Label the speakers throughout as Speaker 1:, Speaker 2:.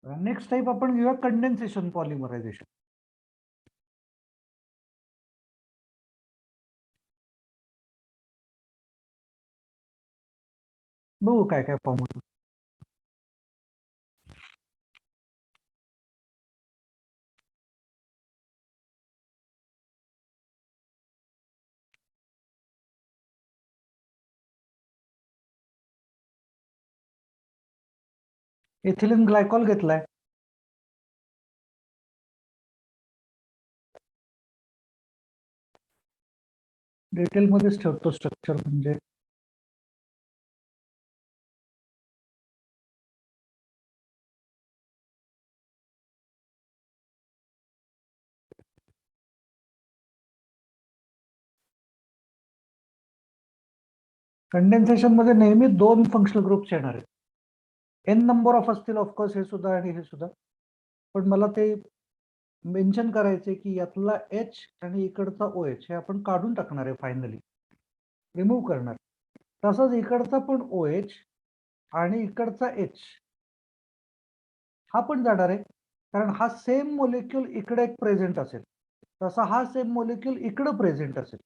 Speaker 1: Next type आपण घेऊया condensation पॉलिमरायझेशन. बघू काय काय फॉर्म होतो. इथिलीन ग्लायकॉल घेतलाय. डिटेलमध्येच ठेवतो स्ट्रक्चर म्हणजे कंडेन्सेशन मध्ये नेहमी दोन फंक्शनल ग्रुप्स येणार आहेत. एन नंबर ऑफ असतील ऑफकोर्स, हे सुद्धा आणि हे सुद्धा. पण मला ते मेन्शन करायचे की यातला एच आणि इकडचा ओ एच हे आपण काढून टाकणार आहे, फायनली रिमूव्ह करणार. तसंच इकडचा पण ओ एच आणि इकडचा एच हा पण जाणार आहे, कारण हा सेम मॉलिक्यूल इकडे एक प्रेझेंट असेल, तसा हा सेम मॉलिक्यूल इकडं प्रेझेंट असेल,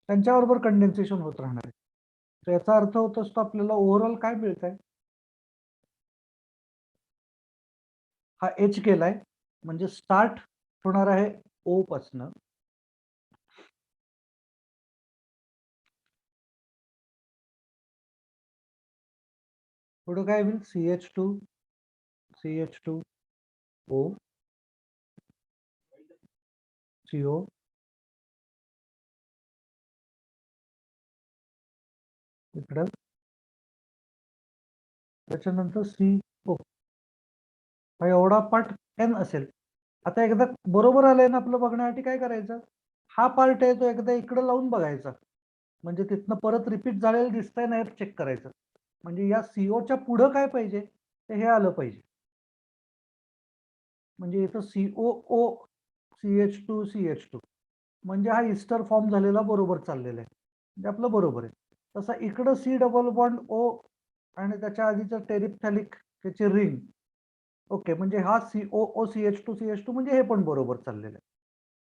Speaker 1: त्यांच्याबरोबर कंडेन्सेशन होत राहणार आहे. तर याचा अर्थ होत असतो आपल्याला ओव्हरऑल काय मिळत आहे, हा एच केलाय म्हणजे स्टार्ट होणार आहे ओ पासनं, पुढे काय होईल, CH2O CO इकडं, त्याच्यानंतर CO. हा एवढा पार्ट एन असेल. आता एकदा बरोबर आलंय ना आपलं बघण्यासाठी काय करायचं, हा पार्ट आहे तो एकदा इकडं लावून बघायचा, म्हणजे तिथनं परत रिपीट झालेलं दिसतंय ना हे चेक करायचं. म्हणजे या सीओच्या पुढं काय पाहिजे ते हे आलं पाहिजे. म्हणजे इथं COO CH2 म्हणजे हा इस्टर फॉर्म झालेला बरोबर चाललेला आहे, म्हणजे आपलं बरोबर आहे. तसा इकडं C डबल बॉन्ड O आणि त्याच्या आधीचं टेरिप्थॅलिक त्याची रिंग, ओके, म्हणजे हा COO CH2 म्हणजे हे पण बरोबर चाललेलं आहे,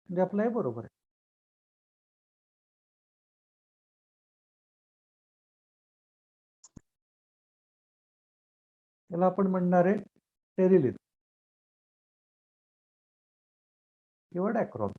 Speaker 1: म्हणजे आपलं हे बरोबर आहे. त्याला आपण म्हणणार आहे टेरिलिन किंवा डॅक्रॉन.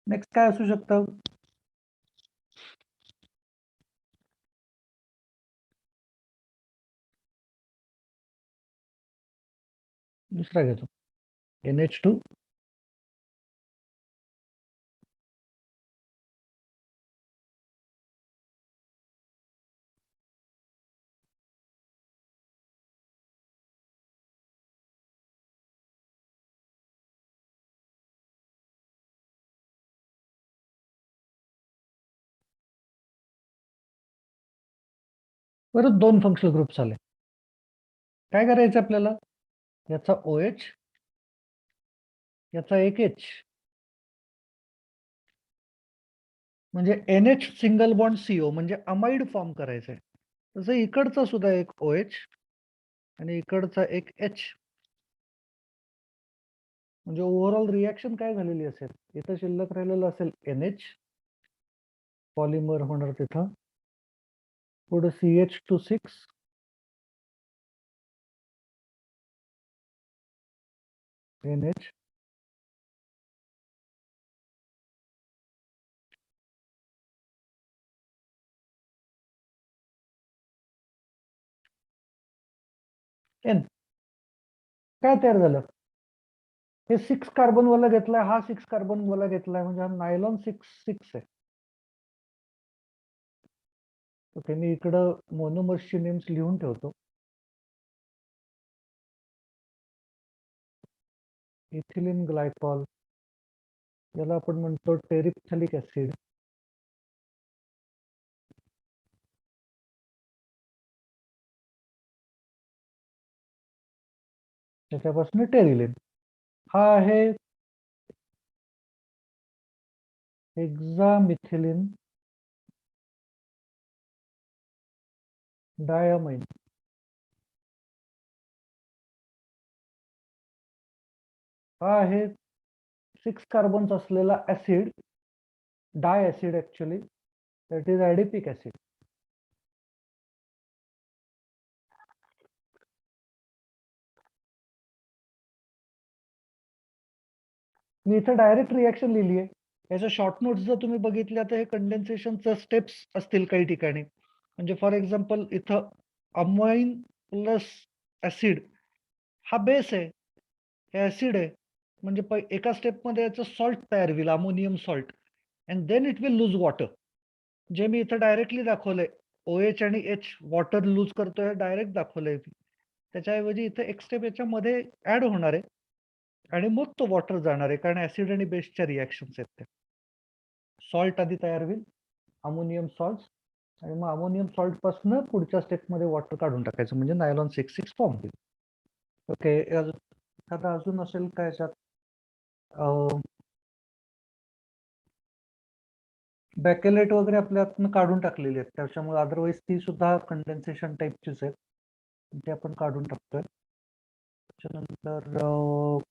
Speaker 1: नेक्स्ट काय असू शकतं, दुसरा घेतो NH2 परत दोन फंक्शनल ग्रुप्स आले. काय करायचं आपल्याला, याचा OH याचा एक H, म्हणजे NH सिंगल बॉन्ड CO म्हणजे अमाइड फॉर्म करायचं आहे. तसं इकडचा सुद्धा एक OH आणि इकडचा एक H, म्हणजे ओव्हरऑल रिॲक्शन काय झालेली असेल, इथं शिल्लक राहिलेलं असेल NH, पॉलिमर होणार तिथं, पुढे CH2 NH, N. काय तयार झालं, हे 6 कार्बन वाला घेतलाय, हा 6 कार्बन वाला घेतलाय, म्हणजे हा नायलॉन 6 आहे. तर ते मी इकडं मोनोमर्सची नेम्स लिहून ठेवतो. इथिलीन ग्लायकॉल याला आपण म्हणतो टेरिप्थॅलिक ऍसिड. त्याच्यापासून टेरिलिन. हा आहे हेक्सामिथिलिन डायमाइन. हा आहे 6 कार्बन्स असलेला acid, di acid actually, that is adipic acid. मी इथे डायरेक्ट रिॲक्शन लिहिली आहे. याच्या शॉर्ट नोट्स जर तुम्ही बघितल्या तर हे कंडेन्सेशनचं स्टेप्स असतील काही ठिकाणी. म्हणजे फॉर एक्झाम्पल इथं अमाइन प्लस ऍसिड हा बेस आहे, हे ऍसिड आहे. म्हणजे एका स्टेपमध्ये याचं सॉल्ट तयार होईल, ammonium salt, and then it will lose water. जे मी इथं डायरेक्टली दाखवलंय, OH आणि H वॉटर लूज करतोय, डायरेक्ट दाखवलंय. त्याच्याऐवजी इथं एक स्टेप याच्यामध्ये ऍड होणार आहे आणि मग तो वॉटर जाणार आहे, कारण ऍसिड आणि बेसच्या रिॲक्शन्स आहेत त्या. सॉल्ट आधी तयार होईल, अमोनियम सॉल्ट, आणि मग अमोनियम सॉल्ट पासून पुढच्या स्टेपमध्ये वॉटर काढून टाकायचं, म्हणजे नायलॉन 6 फॉर्म होईल. ओके, आता अजून असेल काय याच्यात? बॅकेलेट वगैरे आपल्या हातनं काढून टाकलेली आहेत, त्याच्यामुळे अदरवाईज ती सुद्धा कंडेन्सेशन टाईपचीच आहेत, ते आपण काढून टाकतोय. त्याच्यानंतर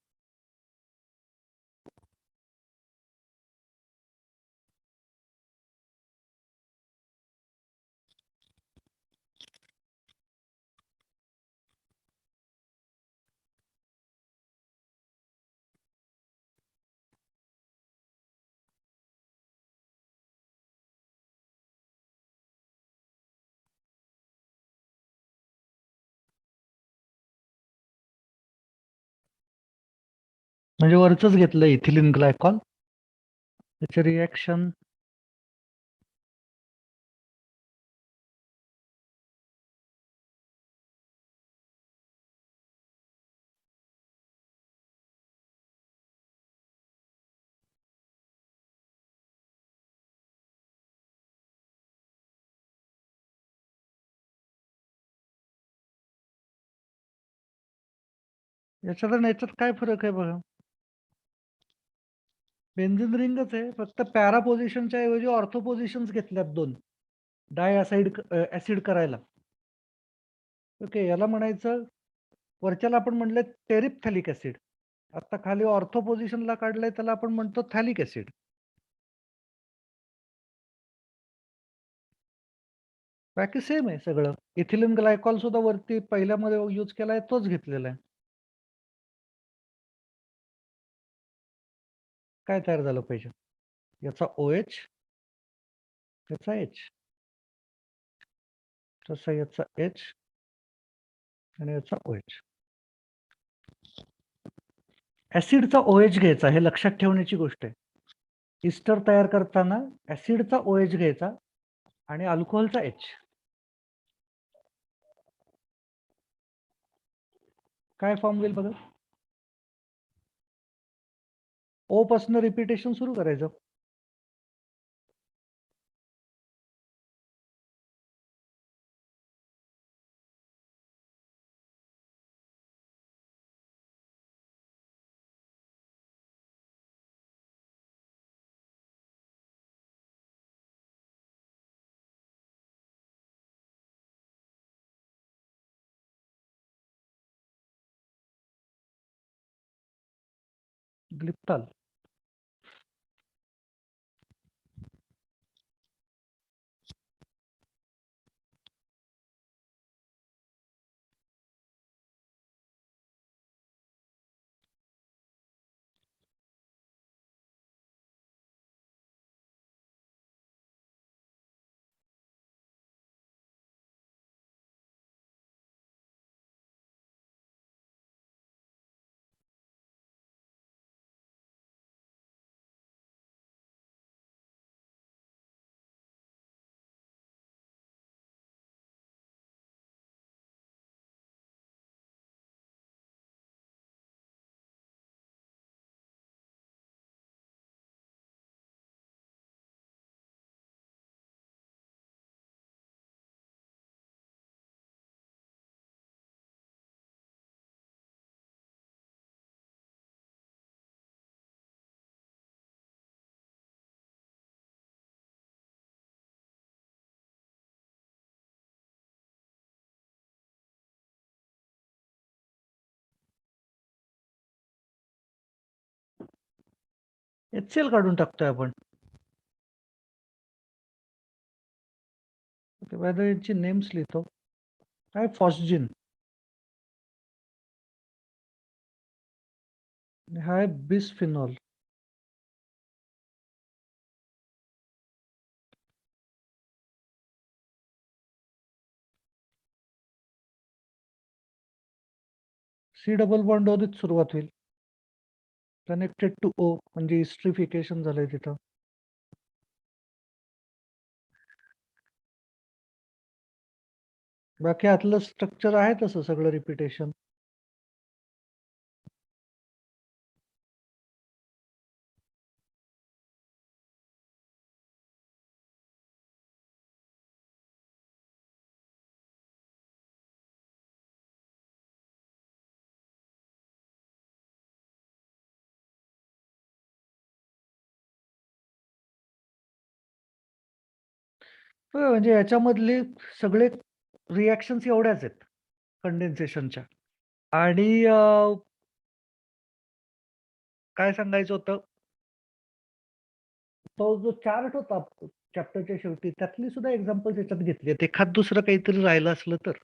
Speaker 1: म्हणजे वरचंच घेतलं इथिलिन ग्लायकॉल, त्याचे रिॲक्शन याच्यात आणि याच्यात काय फरक आहे बघा. बेन्झिन रिंगच आहे, फक्त पॅरा पोझिशनच्या ऐवजी ऑर्थो पोझिशन्स घेतल्यात 2 डायसाइड ऍसिड करायला. ओके, याला म्हणायचं, वरच्याला आपण म्हणलं टेरिप्थॅलिक ऍसिड, आता खाली ऑर्थो पोझिशनला काढलंय त्याला आपण म्हणतो थॅलिक ऍसिड. बाकी सेम आहे सगळं. इथिलिन ग्लायकॉल सुद्धा वरती पहिल्यामध्ये यूज केलाय तोच घेतलेला आहे. काय तयार झालं पाहिजे? याचा OH, याचा H, तसा याचा H आणि याचा OH. ऍसिडचा OH घ्यायचा, हे लक्षात ठेवण्याची गोष्ट आहे. इस्टर तयार करताना ऍसिडचा OH घ्यायचा आणि अल्कोहोलचा H. काय फॉर्म होईल बघा. O पासून रिपिटेशन सुरू करायचं. ग्लिप्टाल. HCl काढून टाकतोय आपण. ओके, यांची नेम्स लिहितो. काय फॉस्जिन, हा आहे बिसफिनॉल. सी डबल बॉन्ड ओच सुरुवात होईल. कनेक्टेड टू ओ म्हणजे इस्ट्रिफिकेशन झालंय तिथं. बाकी आतलं स्ट्रक्चर आहे तसं सगळं रिपिटेशन. म्हणजे याच्यामधले सगळे रिॲक्शन्स एवढ्याच आहेत कंडेन्सेशनच्या. आणि काय सांगायचं होतं, तो जो चार्ट होता चॅप्टरच्या शेवटी त्यातली सुद्धा एक्झाम्पल्स याच्यात घेतली आहेत. एखाद दुसरं काहीतरी राहिलं असलं तर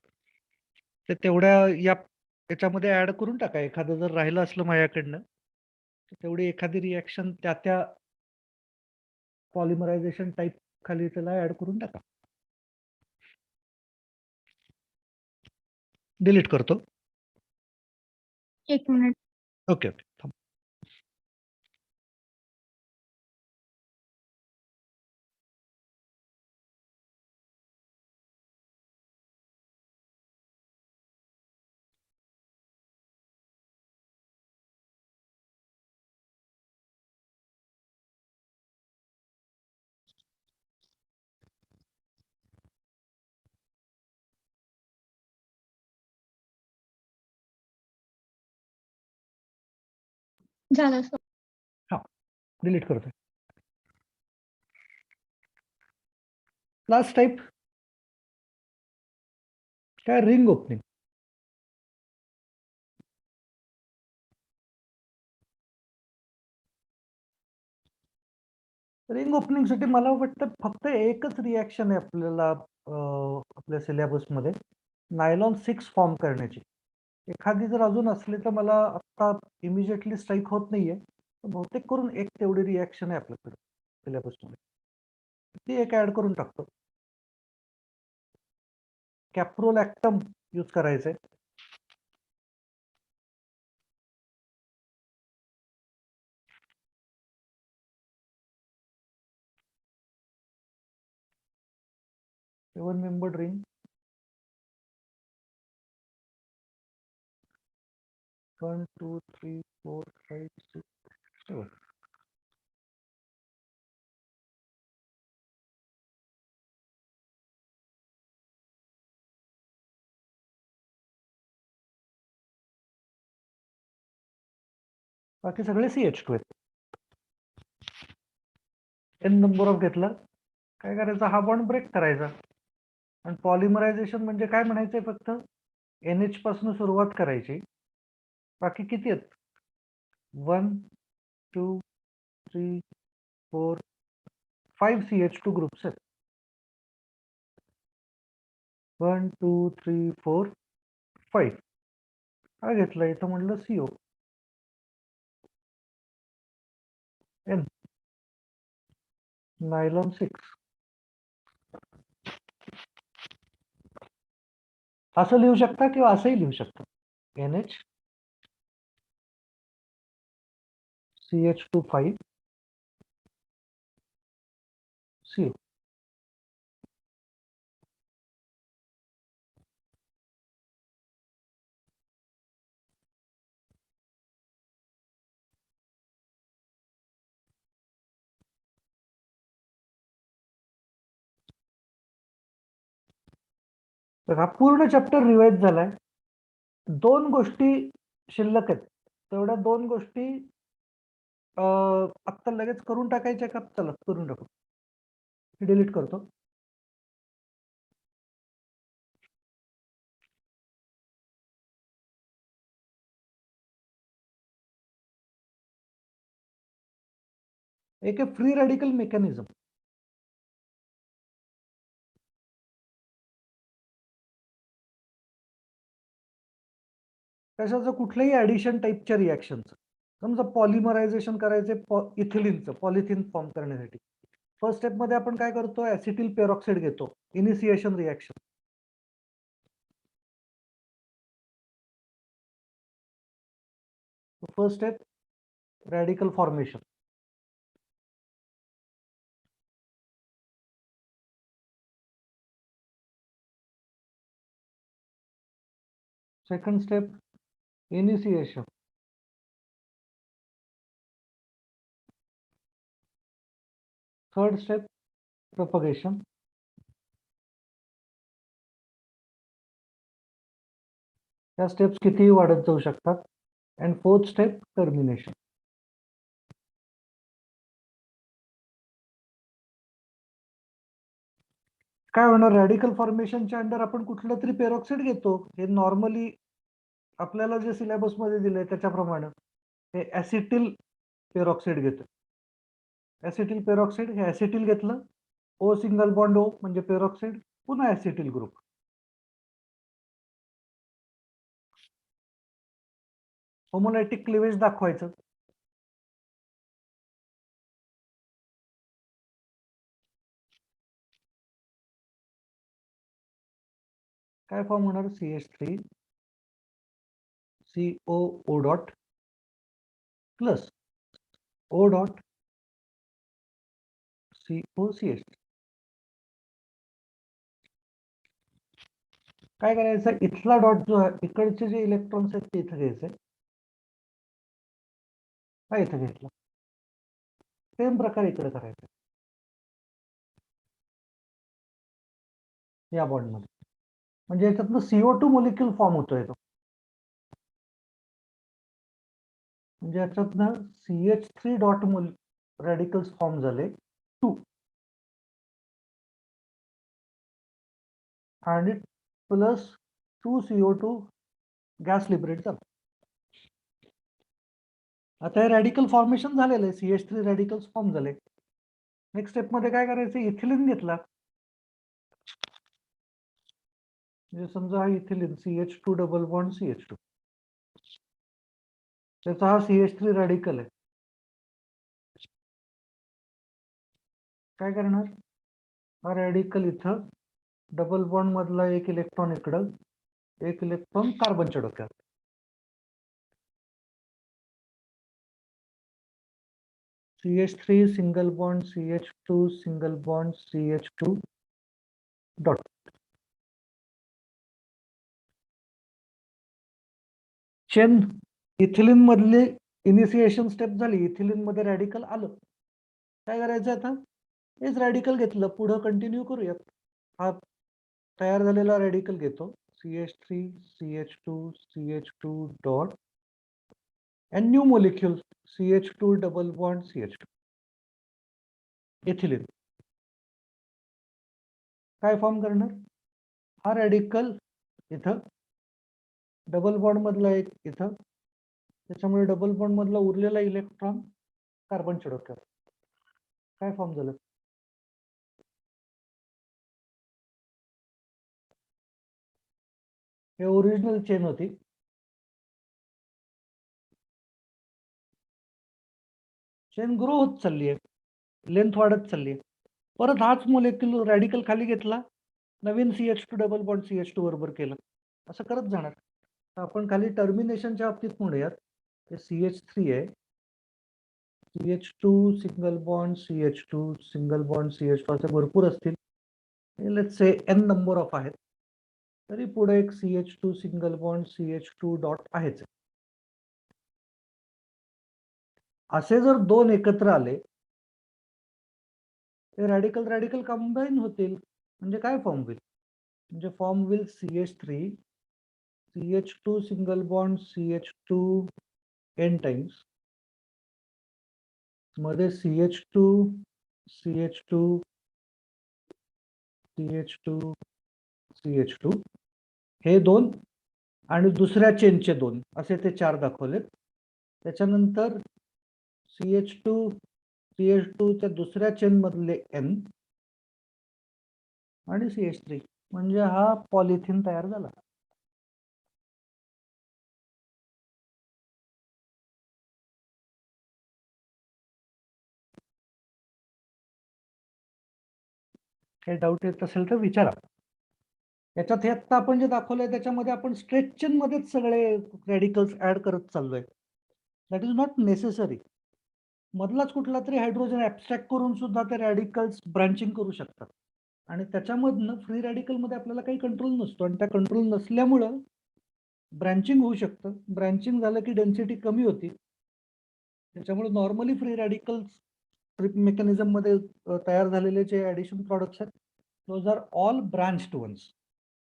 Speaker 1: ते तेवढ्या याच्यामध्ये ऍड करून टाका. एखादं जर राहिलं असलं माझ्याकडनं तर तेवढी एखादी रिॲक्शन त्या त्या पॉलिमरायझेशन टाईप खाली त्याला ऍड करून टाका. डिलीट करतो.
Speaker 2: 1 मिनिट.
Speaker 1: ओके ओके थांब.
Speaker 2: झालं सर.
Speaker 1: हा डिलीट करतोय. लास्ट टाईप काय, रिंग ओपनिंग. रिंग ओपनिंगसाठी मला वाटतं फक्त एकच रिॲक्शन आहे आपल्याला आपल्या सिलेबसमध्ये, नायलॉन 6 फॉर्म करण्याची. एखादी जर अजून असली तर मला आता इमिजिएटली स्ट्राईक होत नाहीये. बहुतेक करून एक तेवढी रिॲक्शन आहे आपल्याकडे सिलेबसमध्ये, ती एक ऍड करून टाकतो. कॅप्रोलॅक्टम यूज करायचंय. सेवन मेंबर्ड रिंग. 1 2 3 4 5 6 7. बाकी सगळे CH2 आहेत. N नंबर ऑफ घेतला, काय करायचं, हा बॉन्ड ब्रेक करायचा. आणि पॉलिमरायझेशन म्हणजे काय म्हणायचंय, फक्त NH पासून सुरुवात करायची. बाकी किती आहेत, 1 2 3 4 5 CH2 ग्रुप्स आहेत. 1 2 3 4 5. हा घेतला, इथं म्हणलं CO N नायलॉन 6. असं लिहू शकता किंवा असंही लिहू शकता, NH CH2 5 CO. तर हा पूर्ण चॅप्टर रिवाइज झालाय. 2 गोष्टी शिल्लक आहेत, तेवढ्या 2 गोष्टी आत्ता लगेच करून टाकायच्या का? चला करून टाकू. डिलीट करतो. एक आहे फ्री रॅडिकल मेकॅनिझम. कशाचं? कुठल्याही ऍडिशन टाईपच्या रिॲक्शनचं. समजा पॉलिमरायझेशन करायचे इथिलिनचं, पॉलिथिन फॉर्म करण्यासाठी. फर्स्ट स्टेपमध्ये आपण काय करतो? ऍसिटिल पेरॉक्साईड घेतो, initiation reaction. First step radical formation. Second step initiation. Third step propagation. त्या स्टेप्स कितीही वाढत जाऊ शकतात. And fourth step termination. काय होणार? रॅडिकल फॉर्मेशनच्या अंडर आपण कुठलं तरी पेरॉक्साईड घेतो. हे नॉर्मली आपल्याला जे सिलेबसमध्ये दिलंय त्याच्याप्रमाणे हे ऍसिटिल पेरॉक्साईड घेतो. ऍसिटिल पेरॉक्साईड, हे ऍसिटिल घेतलं, ओ सिंगल बॉन्ड ओ म्हणजे पेरॉक्साईड, पुन्हा ऍसिटिल ग्रुप. होमोलायटिक क्लिवेज दाखवायचं. काय फॉर्म होणार? CH3 COO dot plus O dot COCH. काय करायचं? इथला डॉट जो आहे, इकडचे जे इलेक्ट्रॉन्स आहेत ते इथं घ्यायचे. काय इथं घेतला? सेम प्रकार इकडे करायचा या बॉन्डमध्ये. म्हणजे याच्यातनं CO2 मोलिक्युल फॉर्म होतोय तो. म्हणजे याच्यातनं CH3 डॉट रॅडिकल्स फॉर्म झाले 2 आणि प्लस 2 CO2 गॅस लिबरेट झाला. आता हे रॅडिकल फॉर्मेशन झालेलं आहे. CH3 रॅडिकल्स फॉर्म झाले. नेक्स्ट स्टेप मध्ये काय करायचं? इथिलिन घेतला. म्हणजे समजा हा ethylene CH2 double bond CH2, त्याचा हा CH3 रॅडिकल आहे. काय करणार? हा रॅडिकल इथं डबल बॉन्ड मधला एक इलेक्ट्रॉन इकडं, एक इलेक्ट्रॉन कार्बनच्या डोक्यात. CH3 single bond CH2 single bond CH2 dot. Chain ethylene मधली इनिशिएशन स्टेप झाली. इथिलिन मध्ये रॅडिकल आलं. काय करायचं आता? हेच रॅडिकल घेतलं, पुढं कंटिन्यू करूयात. हा तयार झालेला रॅडिकल घेतो, CH3 CH2 CH2 dot and new molecule CH2 double bond CH2 ethylene. काय फॉर्म करणार? हा रॅडिकल इथं, डबल बॉन्ड मधला एक इथं, त्याच्यामुळे डबल बॉन्ड मधला उरलेला इलेक्ट्रॉन कार्बनच्या डोक्यात. काय फॉर्म झालं? हे ओरिजिनल चेन होती. चेन ग्रो होत चालली आहे, लेंथ वाढत चालली आहे. परत हाच मोलेक्युल रॅडिकल खाली घेतला, नवीन CH2 डबल बॉन्ड CH2 बरोबर केलं. असं करत जाणार. आपण खाली टर्मिनेशनच्या बाबतीत म्हणूयात. ते CH3 आहे, CH2 single bond CH2 single bond CH2 असे भरपूर असतील. Let's say n number of आहेत. तरी पुढे एक CH2 single bond CH2 dot आहेच. असे जर दोन एकत्र आले, ते रॅडिकल रॅडिकल कंबाईन होतील. म्हणजे काय फॉर्म होईल? म्हणजे फॉर्म होईल CH3 CH2 single bond CH2 n times, मध्ये CH2 CH2 CH2 CH2 हे दोन आणि दुसऱ्या चेनचे दोन, असे ते 4 दाखवलेत. त्याच्यानंतर CH2 CH2 च्या दुसऱ्या चेन मधले N आणि CH3 म्हणजे हा पॉलिथिन तयार झाला. काही डाऊट येत असेल तर विचारा. याच्यात हे आता आपण जे दाखवलंय त्याच्यामध्ये आपण स्ट्रेच चेन मध्येच सगळे रॅडिकल्स ऍड करत चाललोय. That is not necessary. मधलाच कुठला तरी हायड्रोजन ऍब्स्ट्रॅक्ट करून सुद्धा ते रॅडिकल्स ब्रांचिंग करू शकतात. आणि त्याच्यामधनं फ्री रॅडिकल मध्ये आपल्याला काही कंट्रोल नसतो आणि त्या कंट्रोल नसल्यामुळं ब्रँचिंग होऊ शकतं. ब्रँचिंग झालं की डेन्सिटी कमी होती. त्याच्यामुळे नॉर्मली फ्री रॅडिकल्स मेकॅनिझम मध्ये तयार झालेले जे ऍडिशन प्रॉडक्ट्स आहेत those are all branched ones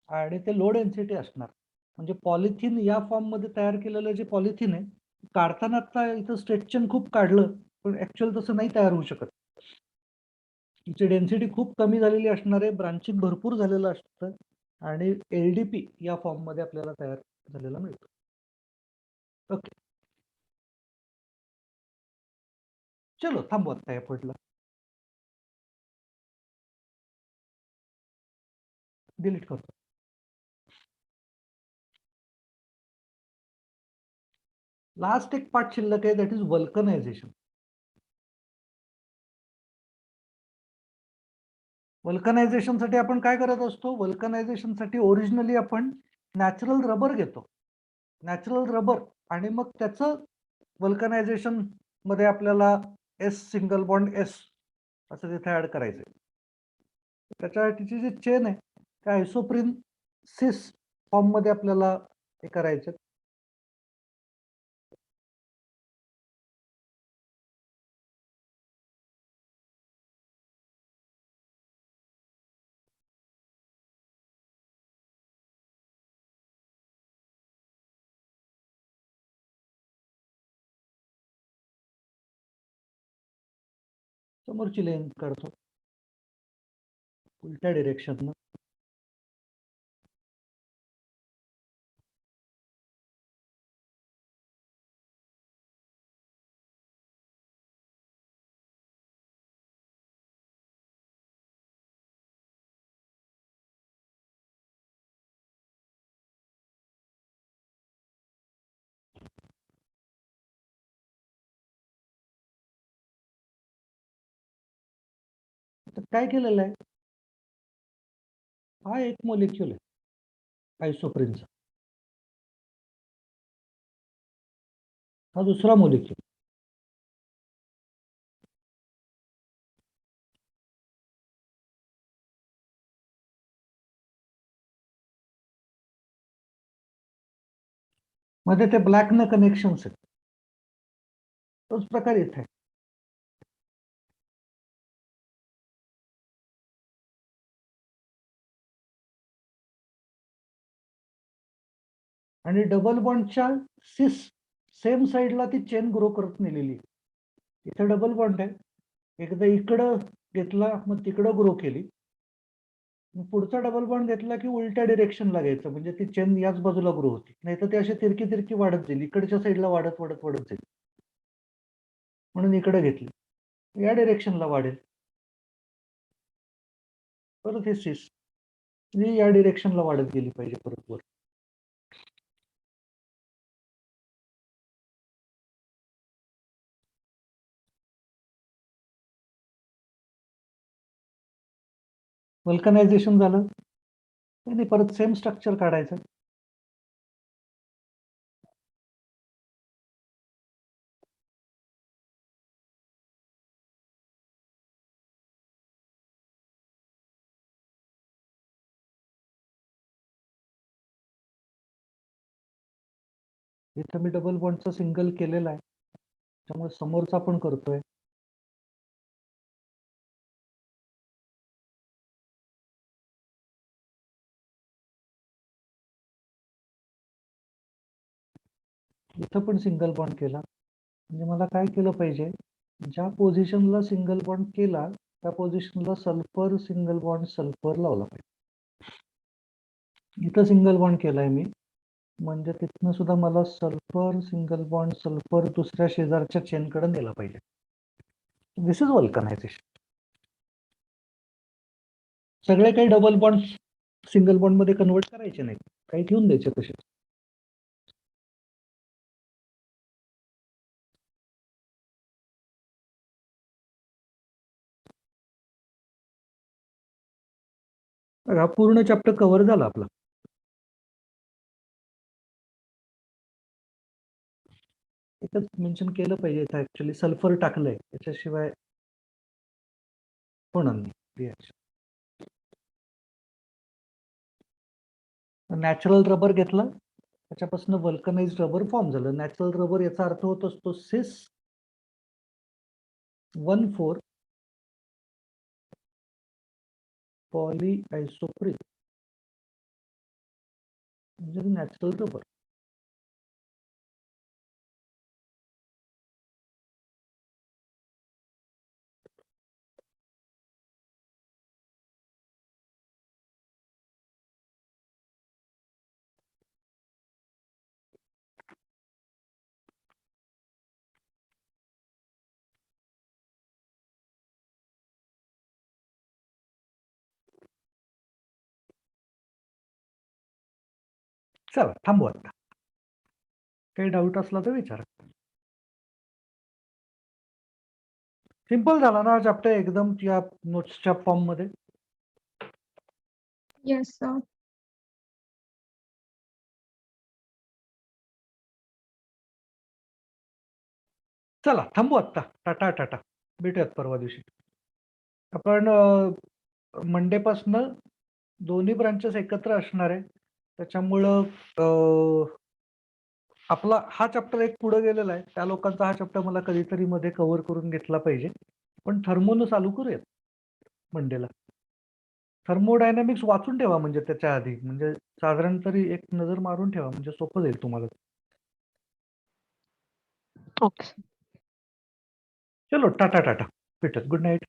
Speaker 1: आणि ते लो डेन्सिटी असणार. म्हणजे पॉलिथिन या फॉर्म मध्ये तयार केलेलं जे पॉलिथिन आहे काढताना आता इथं स्ट्रेचन खूप काढलं पण ऍक्च्युअल तसं नाही तयार होऊ शकत. तिची डेन्सिटी खूप कमी झालेली असणार आहे, ब्रांचिंग भरपूर झालेलं असतं आणि LDP या फॉर्म मध्ये आपल्याला तयार झालेला मिळतो. ओके, चलो थांबू आता या पॉइंटला. डिलीट करतो. लास्ट एक पार्ट शिल्लक आहे, दॅट इज वल्कनायझेशन. वल्कनायझेशन साठी आपण काय करत असतो? वल्कनायझेशन साठी ओरिजिनली आपण नॅचरल रबर घेतो. नॅचरल रबर आणि मग त्याचं वल्कनायझेशन मध्ये आपल्याला S सिंगल बॉन्ड S असं तिथे ऍड करायचंय. त्याच्यासाठीची जी चेन आहे त्या आयसोप्रिन सिस फॉर्म मध्ये आपल्याला हे करायचे. समोरची लेन करतो उलट्या डिरेक्शन. तर काय केलेलं आहे? हा एक मॉलिक्यूल आहे आयसोप्रिनचा, हा दुसरा मॉलिक्यूल. मध्ये ते ब्लॅक न कनेक्शन्स आहेत. तोच प्रकार इथे. आणि डबल बॉन्डच्या सिस सेम साईडला ती चेन ग्रो करत नेलेली. इथे डबल बॉन्ड आहे, एकदा इकडं घेतला मग तिकडं ग्रो केली, पुढचा डबल बॉन्ड घेतला की उलट्या डिरेक्शनला घ्यायचं म्हणजे ती चेन याच बाजूला ग्रो होती. नाही तर ती अशी तिरकी तिरकी वाढत जाईल, इकडच्या साईडला वाढत वाढत वाढत जाईल. म्हणून इकडे घेतली, या डिरेक्शनला वाढेल. परत हे सिस या डिरेक्शनला वाढत गेली पाहिजे परत वर. वल्कनायझेशन झालं आणि परत सेम स्ट्रक्चर काढायचं. इथं मी डबल बॉन्डचा सिंगल केलेला आहे त्यामुळे समोरचा पण करतोय. इथं पण सिंगल बॉन्ड केला. म्हणजे मला काय केलं पाहिजे, ज्या पोझिशनला सिंगल बॉन्ड केला त्या पोझिशनला सल्फर सिंगल बॉन्ड सल्फर लावला पाहिजे. इथं सिंगल बॉन्ड केलाय मी, म्हणजे तिथनं सुद्धा मला सल्फर सिंगल बॉन्ड सल्फर दुसऱ्या शेजारच्या चेनकडे नेला पाहिजे. दिस इज वल्कनायझेशन. सगळे काही डबल बॉन्ड सिंगल बॉन्ड मध्ये कन्वर्ट करायचे नाही, काही ठेवून द्यायचे तसे. हा पूर्ण चॅप्टर कव्हर झाला आपला. एकच मेन्शन केलं पाहिजे इथं, ऍक्च्युली सल्फर टाकलंय, त्याच्याशिवाय होणार नाही रिॲक्शन. नॅचरल रबर घेतला, त्याच्यापासून वल्कनाइज्ड रबर फॉर्म झालं. नॅचरल रबर याचा अर्थ होत असतो सिस 1,4 पॉलीआयसोप्रीन, म्हणजे नॅचरल रबर. चला थांबू आता, काही डाऊट असला तर विचारा. सिंपल झाला ना चॅप्टर एकदम, या नोट्सच्या फॉर्म मध्ये.
Speaker 2: Yes, sir.
Speaker 1: चला थांबू आता. टाटा टाटा, भेटूयात परवा दिवशी. आपण मंडे पासनं दोन्ही ब्रांचेस एकत्र असणार आहे, त्याच्यामुळं आपला हा चॅप्टर एक पुढे गेलेला आहे. त्या लोकांचा हा चॅप्टर मला कधीतरी मध्ये कव्हर करून घेतला पाहिजे. पण थर्मोनं चालू करूयात मंडेला. थर्मोडायनॅमिक्स वाचून ठेवा, म्हणजे त्याच्या आधी, म्हणजे साधारण तरी एक नजर मारून ठेवा, म्हणजे सोपं जाईल तुम्हाला.
Speaker 2: Okay.
Speaker 1: चलो टाटा टाटा, भेटत. Good night.